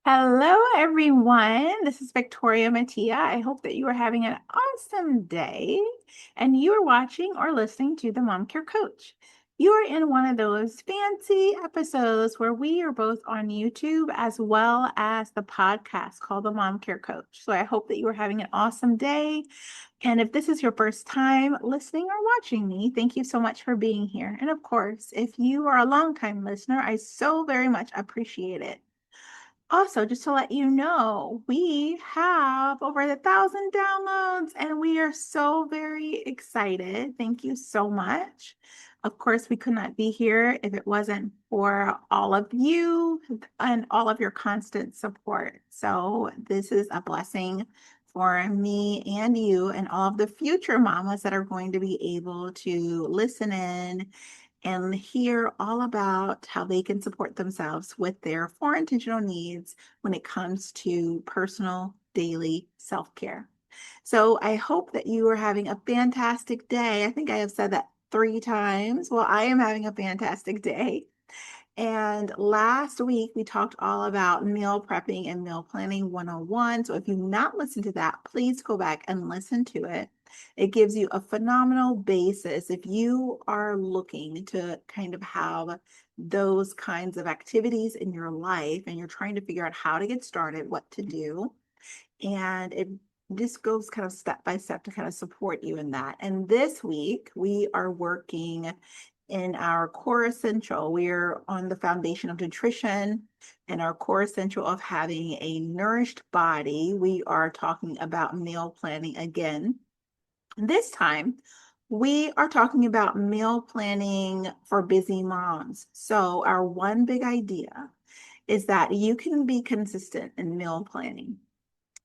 Hello, everyone. This is Victoria Mattia. I hope that you are having an awesome day and you are watching or listening to the Mom Care Coach. You are in one of those fancy episodes where we are both on YouTube as well as the podcast called the Mom Care Coach. So I hope that you are having an awesome day. And if this is your first time listening or watching me, thank you so much for being here. And of course, if you are a longtime listener, I so very much appreciate it. Also, just to let you know, we have over 1,000 downloads and we are so very excited. Thank you so much. Of course, we could not be here if it wasn't for all of you and all of your constant support. So this is a blessing for me and you and all of the future mamas that are going to be able to listen in and hear all about how they can support themselves with their four intentional needs when it comes to personal daily self-care. So I hope that you are having a fantastic day. I think I have said that 3 times. Well, I am having a fantastic day. And last week we talked all about meal prepping and meal planning 101. So if you've not listened to that, please go back and listen to it. It gives you a phenomenal basis if you are looking to kind of have those kinds of activities in your life and you're trying to figure out how to get started, what to do. And it just goes kind of step by step to kind of support you in that. And this week we are working in our core essential. We're on the foundation of nutrition and our core essential of having a nourished body. We are talking about meal planning again. This time, we are talking about meal planning for busy moms. So, our one big idea is that you can be consistent in meal planning.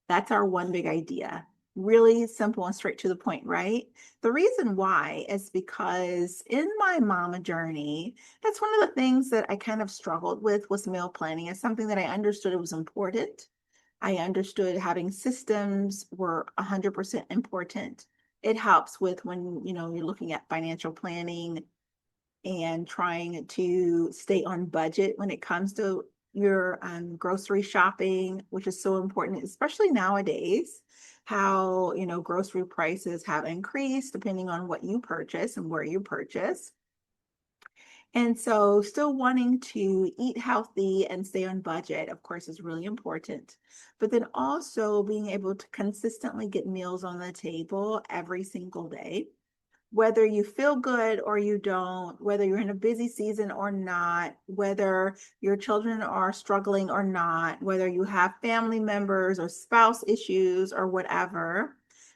That's our one big idea. Really simple and straight to the point, right? The reason why is because in my mama journey, that's one of the things that I kind of struggled with was meal planning. It's something that I understood it was important. I understood having systems were 100% important. It helps with when, you're looking at financial planning and trying to stay on budget when it comes to your grocery shopping, which is so important, especially nowadays, how, grocery prices have increased depending on what you purchase and where you purchase. And so, still wanting to eat healthy and stay on budget, of course, is really important. But then also being able to consistently get meals on the table every single day, whether you feel good or you don't, whether you're in a busy season or not, whether your children are struggling or not, whether you have family members or spouse issues or whatever.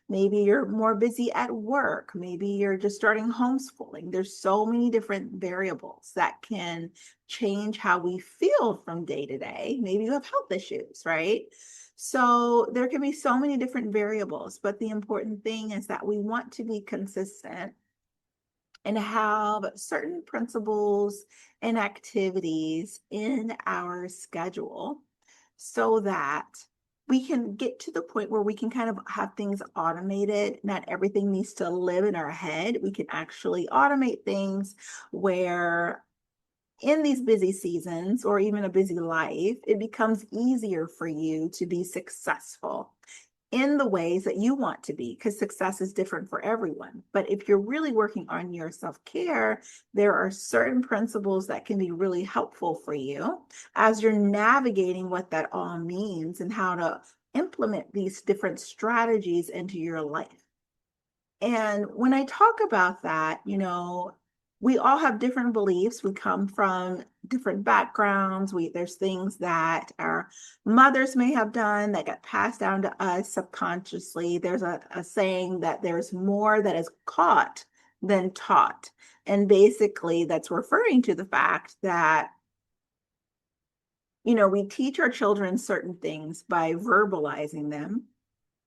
Maybe you're more busy at work. Maybe you're just starting homeschooling. There's so many different variables that can change how we feel from day to day. Maybe you have health issues, right? So there can be so many different variables, but the important thing is that we want to be consistent and have certain principles and activities in our schedule so that we can get to the point where we can kind of have things automated. Not everything needs to live in our head. We can actually automate things where in these busy seasons or even a busy life, it becomes easier for you to be successful in the ways that you want to be, because success is different for everyone. But if you're really working on your self-care, there are certain principles that can be really helpful for you as you're navigating what that all means and how to implement these different strategies into your life. And when I talk about that, we all have different beliefs. We come from different backgrounds. There's things that our mothers may have done that got passed down to us subconsciously. There's a saying that there's more that is caught than taught. And basically that's referring to the fact that we teach our children certain things by verbalizing them.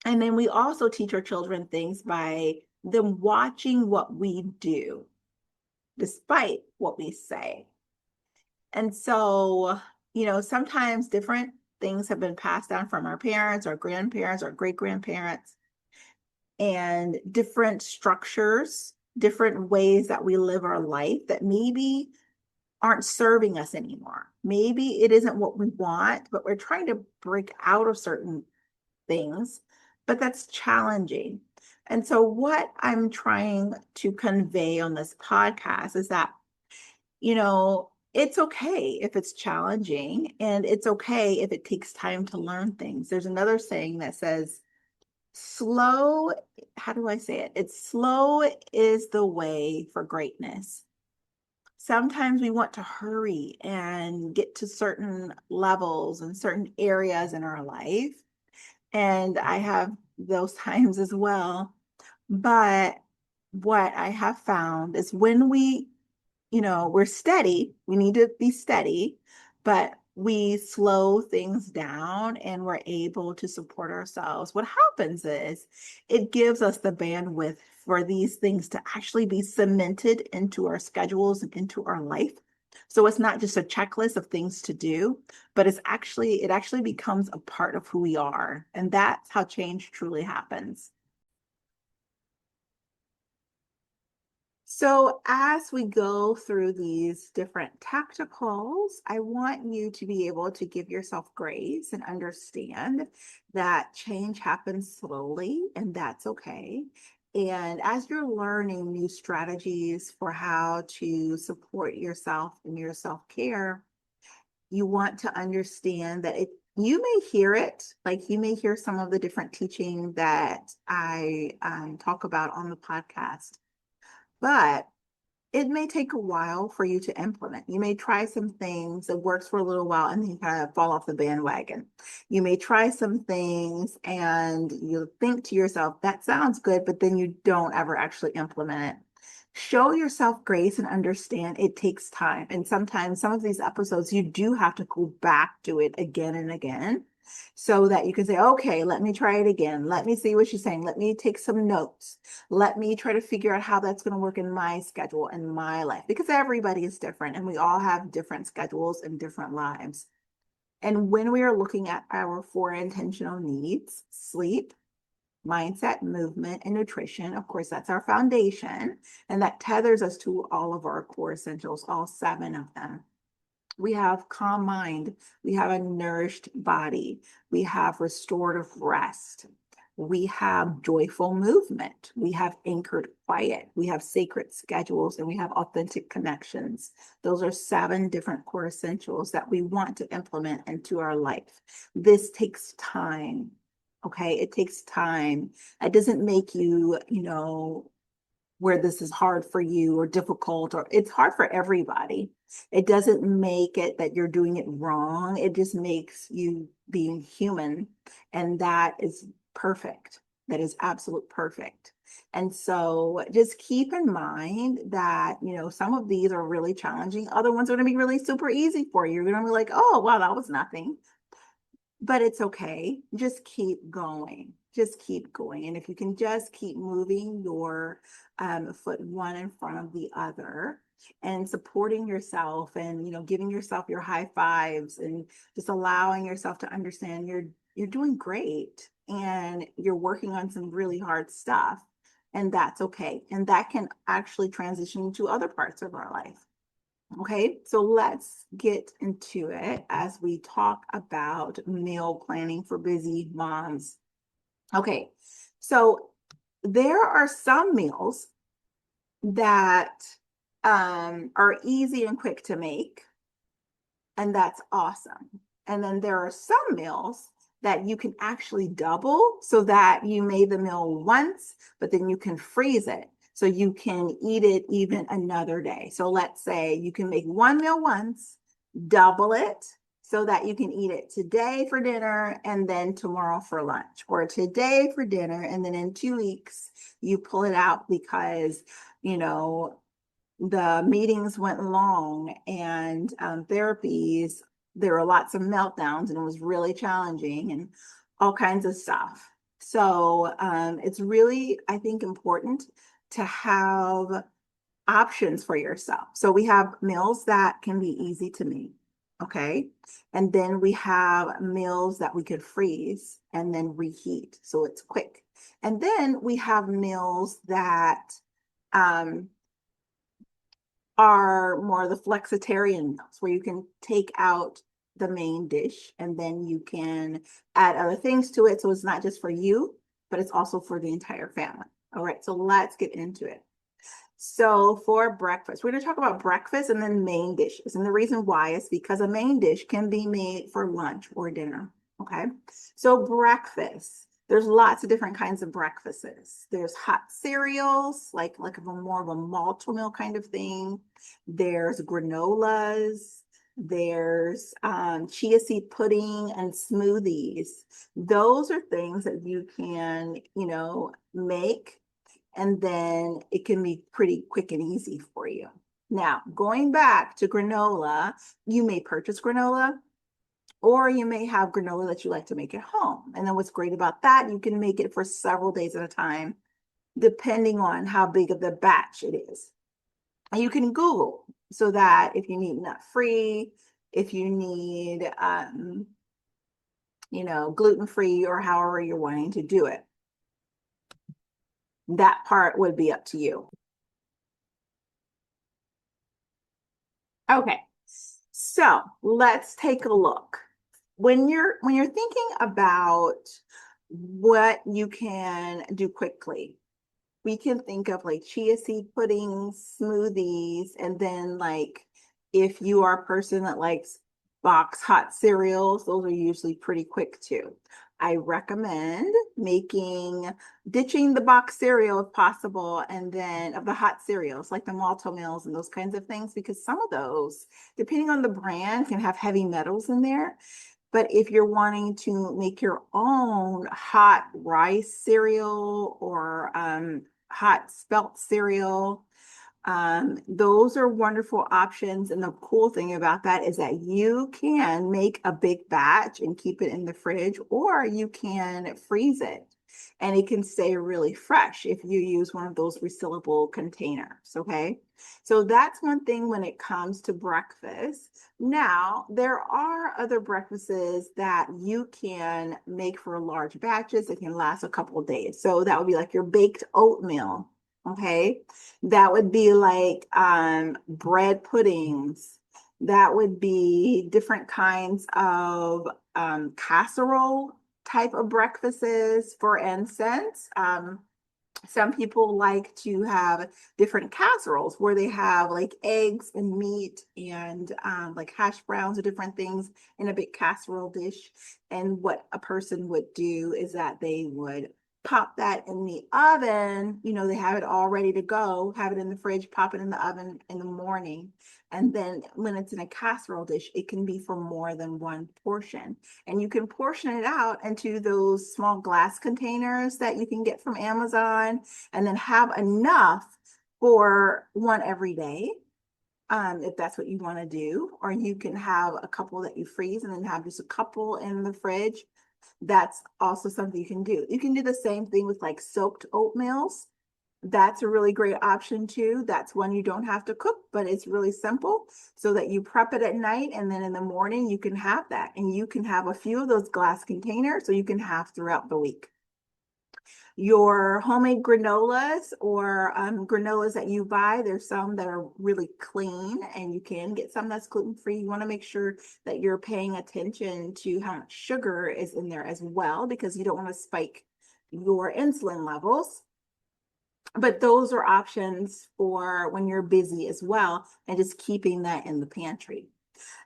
And then we also teach our children things by them watching what we do, despite what we say. And so, sometimes different things have been passed down from our parents, our grandparents, our great grandparents, and different structures, different ways that we live our life that maybe aren't serving us anymore. Maybe it isn't what we want, but we're trying to break out of certain things, but that's challenging. And so, what I'm trying to convey on this podcast is that, it's okay if it's challenging, and it's okay if it takes time to learn things. There's another saying that says, slow, how do I say it? It's slow is the way for greatness. Sometimes we want to hurry and get to certain levels and certain areas in our life. And I have those times as well. But what I have found is when we're steady, we need to be steady, but we slow things down and we're able to support ourselves. What happens is it gives us the bandwidth for these things to actually be cemented into our schedules and into our life. So it's not just a checklist of things to do, but it actually becomes a part of who we are. And that's how change truly happens. So as we go through these different tacticals, I want you to be able to give yourself grace and understand that change happens slowly, and that's okay. And as you're learning new strategies for how to support yourself in your self-care, you want to understand that you may hear it, like you may hear some of the different teaching that I talk about on the podcast, but it may take a while for you to implement. You may try some things that works for a little while and then you kind of fall off the bandwagon. You may try some things and you think to yourself, that sounds good, but then you don't ever actually implement it. Show yourself grace and understand it takes time. And sometimes some of these episodes, you do have to go back to it again and again so that you can say, okay, let me try it again. Let me see what she's saying. Let me take some notes. Let me try to figure out how that's going to work in my schedule and my life, because everybody is different and we all have different schedules and different lives. And when we are looking at our four intentional needs, sleep, mindset, movement, and nutrition, of course, that's our foundation. And that tethers us to all of our core essentials, all seven of them. We have calm mind, we have a nourished body, we have restorative rest, we have joyful movement, we have anchored quiet, we have sacred schedules, and we have authentic connections. Those are seven different core essentials that we want to implement into our life. This takes time. Okay, it takes time. It doesn't make you, where this is hard for you or difficult, or it's hard for everybody. It doesn't make it that you're doing it wrong. It just makes you being human. And that is perfect. That is absolute perfect. And so just keep in mind that, some of these are really challenging. Other ones are going to be really super easy for you. You're going to be like, oh, wow, that was nothing. But it's okay. Just keep going. Just keep going. And if you can just keep moving your foot one in front of the other and supporting yourself and, giving yourself your high fives and just allowing yourself to understand you're doing great and you're working on some really hard stuff. And that's okay. And that can actually transition to other parts of our life. Okay, so let's get into it as we talk about meal planning for busy moms. Okay, so there are some meals that are easy and quick to make, and that's awesome. And then there are some meals that you can actually double so that you made the meal once, but then you can freeze it so you can eat it even another day. So let's say you can make one meal once, double it so that you can eat it today for dinner and then tomorrow for lunch, or today for dinner and then in 2 weeks you pull it out because the meetings went long and therapies, there were lots of meltdowns and it was really challenging and all kinds of stuff. So it's really, I think, important to have options for yourself. So we have meals that can be easy to make, okay? And then we have meals that we could freeze and then reheat, so it's quick. And then we have meals that are more the flexitarian meals where you can take out the main dish and then you can add other things to it. So it's not just for you, but it's also for the entire family. All right, so let's get into it. So for breakfast, we're going to talk about breakfast and then main dishes. And the reason why is because a main dish can be made for lunch or dinner. Okay. So breakfast, there's lots of different kinds of breakfasts. There's hot cereals, like a more of a malto meal kind of thing. There's granolas. There's chia seed pudding and smoothies. Those are things that you can, make, and then it can be pretty quick and easy for you. Now, going back to granola, you may purchase granola or you may have granola that you like to make at home. And then what's great about that, you can make it for several days at a time, depending on how big of the batch it is. And you can Google so that if you need nut free, if you need, gluten free, or however you're wanting to do it, that part would be up to you. Okay, so let's take a look. When you're thinking about what you can do quickly, we can think of like chia seed puddings, smoothies, and then like if you are a person that likes box hot cereals, those are usually pretty quick too. I recommend ditching the box cereal if possible, and then of the hot cereals like the malto meals and those kinds of things, because some of those, depending on the brand, can have heavy metals in there. But if you're wanting to make your own hot rice cereal or hot spelt cereal, those are wonderful options. And the cool thing about that is that you can make a big batch and keep it in the fridge, or you can freeze it and it can stay really fresh if you use one of those resealable containers. Okay. So that's one thing when it comes to breakfast. Now, there are other breakfasts that you can make for large batches that can last a couple of days. So that would be like your baked oatmeal. Okay. That would be like bread puddings. That would be different kinds of casserole type of breakfasts. For instance, some people like to have different casseroles where they have like eggs and meat and like hash browns or different things in a big casserole dish. And what a person would do is that they would pop that in the oven. They have it all ready to go, have it in the fridge, pop it in the oven in the morning. And then when it's in a casserole dish, it can be for more than one portion. And you can portion it out into those small glass containers that you can get from Amazon, and then have enough for one every day, if that's what you want to do. Or you can have a couple that you freeze and then have just a couple in the fridge. That's also something you can do. You can do the same thing with like soaked oatmeals. That's a really great option too. That's one you don't have to cook, but it's really simple, so that you prep it at night and then in the morning you can have that. And you can have a few of those glass containers so you can have throughout the week. Your homemade granolas or granolas that you buy, there's some that are really clean and you can get some that's gluten-free. You want to make sure that you're paying attention to how much sugar is in there as well, because you don't want to spike your insulin levels. But those are options for when you're busy as well, and just keeping that in the pantry.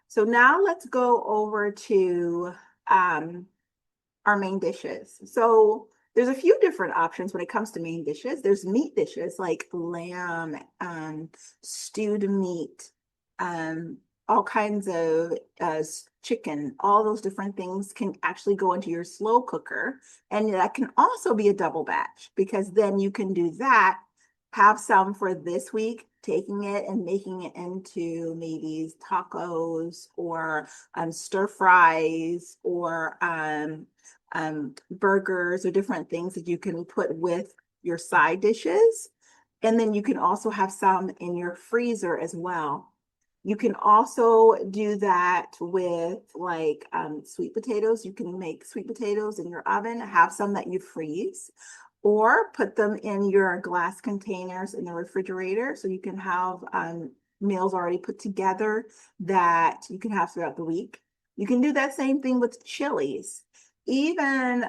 So now let's go over to our main dishes. So there's a few different options when it comes to main dishes. There's meat dishes like lamb, stewed meat, all kinds of chicken. All those different things can actually go into your slow cooker. And that can also be a double batch, because then you can do that, have some for this week, taking it and making it into maybe tacos or stir fries or burgers or different things that you can put with your side dishes. And then you can also have some in your freezer as well. You can also do that with like sweet potatoes. You can make sweet potatoes in your oven, have some that you freeze, or put them in your glass containers in the refrigerator so you can have meals already put together that you can have throughout the week. You can do that same thing with chilies. Even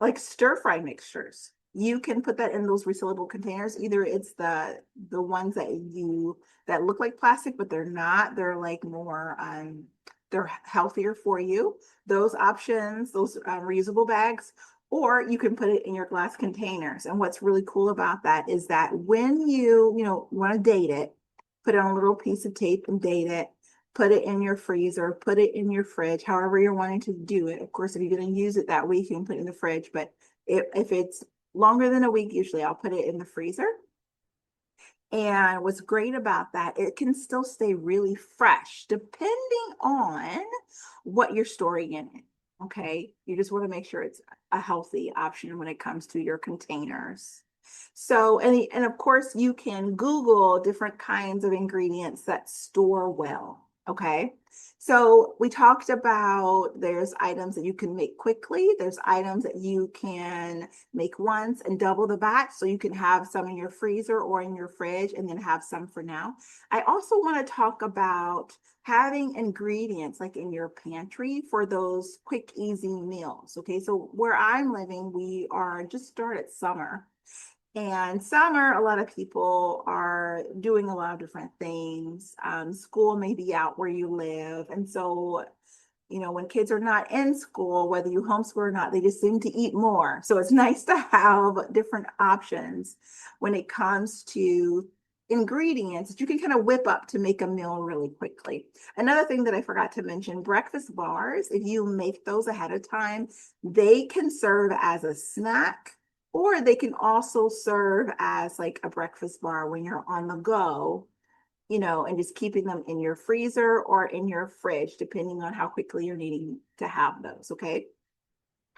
like stir fry mixtures. You can put that in those resealable containers. Either it's the ones that look like plastic, but they're not. They're like more they're healthier for you. Those options, those reusable bags, or you can put it in your glass containers. And what's really cool about that is that when you want to date it, put it on a little piece of tape and date it, put it in your freezer, put it in your fridge, however you're wanting to do it. Of course, if you're going to use it that week, you can put it in the fridge. But if it's longer than a week, usually I'll put it in the freezer. And what's great about that, it can still stay really fresh depending on what you're storing in it. Okay. You just want to make sure it's a healthy option when it comes to your containers. So, and of course, you can Google different kinds of ingredients that store well. Okay. So we talked about there's items that you can make quickly. There's items that you can make once and double the batch. So you can have some in your freezer or in your fridge and then have some for now. I also want to talk about having ingredients like in your pantry for those quick, easy meals. Okay. So where I'm living, we are just started summer. And summer, a lot of people are doing a lot of different things. School may be out where you live. And so, when kids are not in school, whether you homeschool or not, they just seem to eat more. So it's nice to have different options when it comes to ingredients that you can kind of whip up to make a meal really quickly. Another thing that I forgot to mention, breakfast bars, if you make those ahead of time, they can serve as a snack or they can also serve as like a breakfast bar when you're on the go, and just keeping them in your freezer or in your fridge, depending on how quickly you're needing to have those. Okay.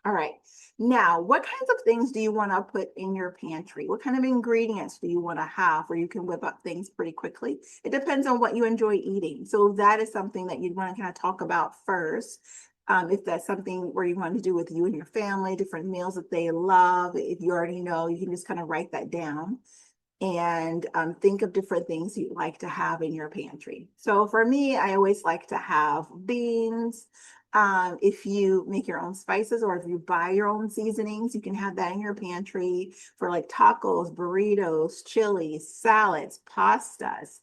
All right. Now, what kinds of things do you want to put in your pantry? What kind of ingredients do you want to have where you can whip up things pretty quickly? It depends on what you enjoy eating. So that is something that you'd want to kind of talk about first. If that's something where you want to do with you and your family, different meals that they love, if you already know, you can just kind of write that down and think of different things you'd like to have in your pantry. So for me, I always like to have beans. If you make your own spices or if you buy your own seasonings, you can have that in your pantry for like tacos, burritos, chilies, salads, pastas.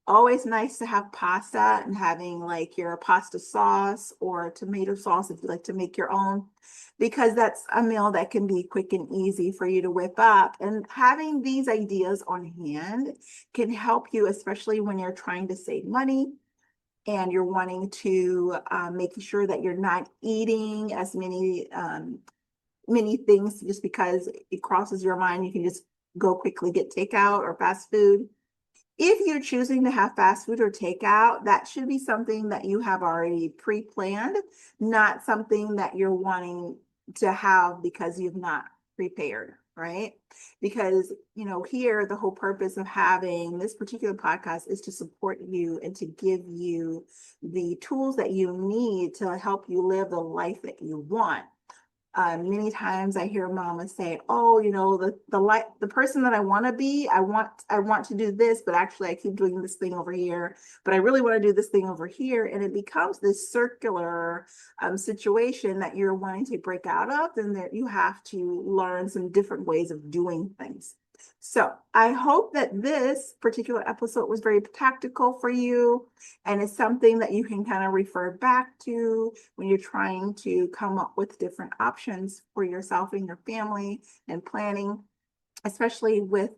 Always nice to have pasta and having like your pasta sauce or tomato sauce if you like to make your own, because that's a meal that can be quick and easy for you to whip up. And having these ideas on hand can help you, especially when you're trying to save money and you're wanting to make sure that you're not eating as many things just because it crosses your mind. You can just go quickly get takeout or fast food. If you're choosing to have fast food or takeout, that should be something that you have already pre-planned, not something that you're wanting to have because you've not prepared, right? Because, here the whole purpose of having this particular podcast is to support you and to give you the tools that you need to help you live the life that you want. Many times I hear mamas say, "Oh, the person that I want to be, I want to do this, but actually I keep doing this thing over here, but I really want to do this thing over here," and it becomes this circular situation that you're wanting to break out of, and that you have to learn some different ways of doing things. So I hope that this particular episode was very tactical for you, and it's something that you can kind of refer back to when you're trying to come up with different options for yourself and your family and planning, especially with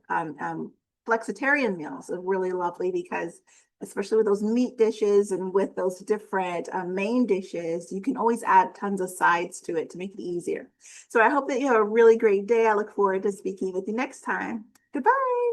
flexitarian meals are really lovely because especially with those meat dishes and with those different main dishes, you can always add tons of sides to it to make it easier. So I hope that you have a really great day. I look forward to speaking with you next time. Goodbye.